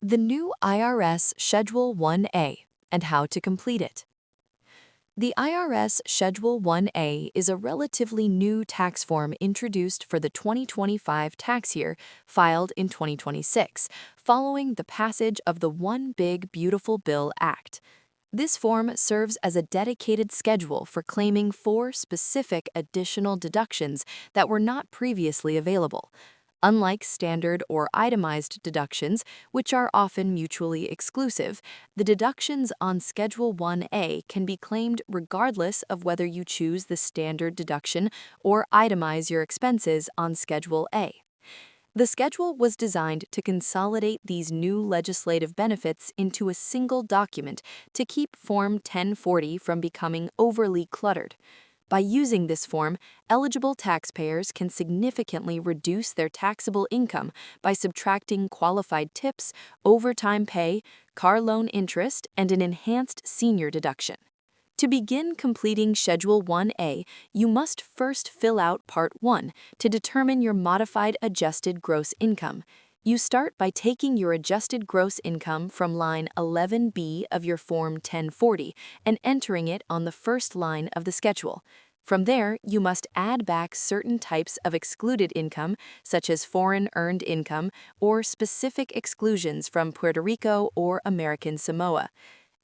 The new IRS Schedule 1A and how to complete it. The IRS Schedule 1A is a relatively new tax form introduced for the 2025 tax year, filed in 2026, following the passage of the One Big Beautiful Bill Act. This form serves as a dedicated schedule for claiming 4 specific additional deductions that were not previously available. Unlike standard or itemized deductions, which are often mutually exclusive, the deductions on Schedule 1A can be claimed regardless of whether you choose the standard deduction or itemize your expenses on Schedule A. The schedule was designed to consolidate these new legislative benefits into a single document to keep Form 1040 from becoming overly cluttered. By using this form, eligible taxpayers can significantly reduce their taxable income by subtracting qualified tips, overtime pay, car loan interest, and an enhanced senior deduction. To begin completing Schedule 1A, you must first fill out Part 1 to determine your modified adjusted gross income. You start by taking your adjusted gross income from line 11B of your Form 1040 and entering it on the first line of the schedule. From there, you must add back certain types of excluded income, such as foreign earned income or specific exclusions from Puerto Rico or American Samoa.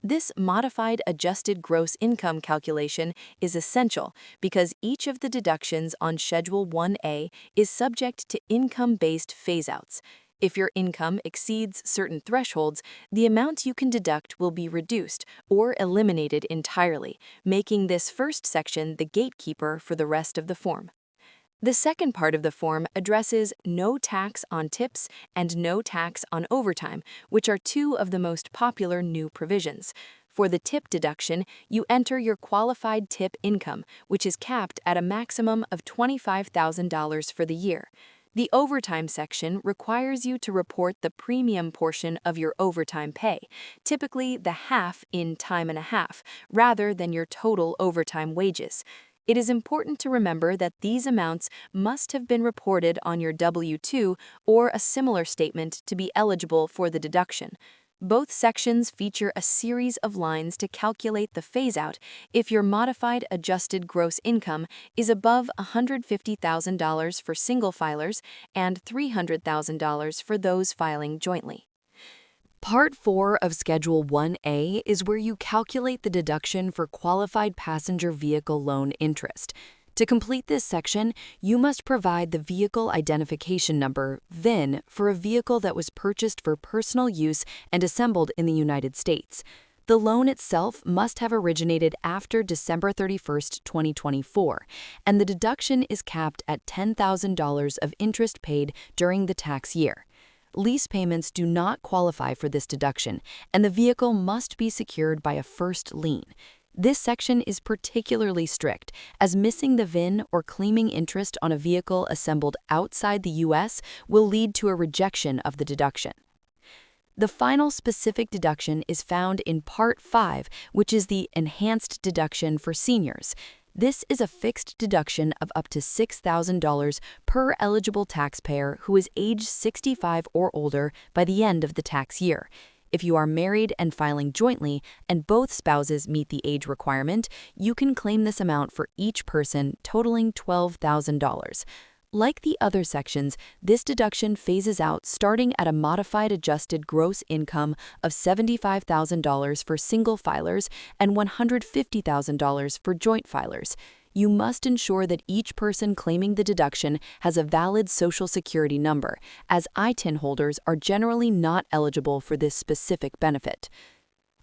This modified adjusted gross income calculation is essential because each of the deductions on Schedule 1A is subject to income-based phase-outs. If your income exceeds certain thresholds, the amount you can deduct will be reduced or eliminated entirely, making this first section the gatekeeper for the rest of the form. The second part of the form addresses no tax on tips and no tax on overtime, which are 2 of the most popular new provisions. For the tip deduction, you enter your qualified tip income, which is capped at a maximum of $25,000 for the year. The overtime section requires you to report the premium portion of your overtime pay, typically the half in time and a half, rather than your total overtime wages. It is important to remember that these amounts must have been reported on your W-2 or a similar statement to be eligible for the deduction. Both sections feature a series of lines to calculate the phase-out if your modified adjusted gross income is above $150,000 for single filers and $300,000 for those filing jointly. Part 4 of Schedule 1A is where you calculate the deduction for qualified passenger vehicle loan interest. To complete this section, you must provide the Vehicle Identification Number, VIN, for a vehicle that was purchased for personal use and assembled in the United States. The loan itself must have originated after December 31, 2024, and the deduction is capped at $10,000 of interest paid during the tax year. Lease payments do not qualify for this deduction, and the vehicle must be secured by a first lien. This section is particularly strict, as missing the VIN or claiming interest on a vehicle assembled outside the U.S. will lead to a rejection of the deduction. The final specific deduction is found in Part 5, which is the enhanced deduction for seniors. This is a fixed deduction of up to $6,000 per eligible taxpayer who is age 65 or older by the end of the tax year. If you are married and filing jointly and both spouses meet the age requirement, you can claim this amount for each person, totaling $12,000. Like the other sections, this deduction phases out starting at a modified adjusted gross income of $75,000 for single filers and $150,000 for joint filers. You must ensure that each person claiming the deduction has a valid Social Security number, as ITIN holders are generally not eligible for this specific benefit.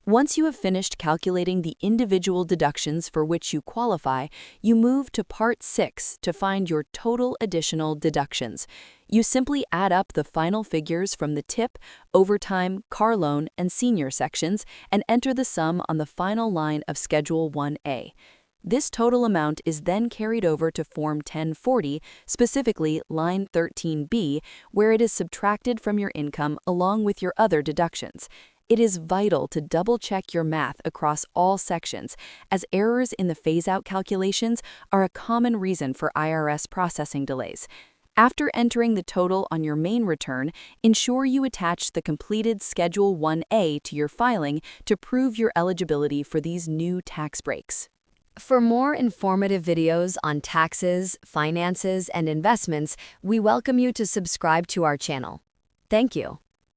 Once you have finished calculating the individual deductions for which you qualify, you move to Part 6 to find your total additional deductions. You simply add up the final figures from the tip, overtime, car loan, and senior sections and enter the sum on the final line of Schedule 1A. This total amount is then carried over to Form 1040, specifically line 13B, where it is subtracted from your income along with your other deductions. It is vital to double-check your math across all sections, as errors in the phase-out calculations are a common reason for IRS processing delays. After entering the total on your main return, ensure you attach the completed Schedule 1A to your filing to prove your eligibility for these new tax breaks. For more informative videos on taxes, finances, and investments, we welcome you to subscribe to our channel. Thank you.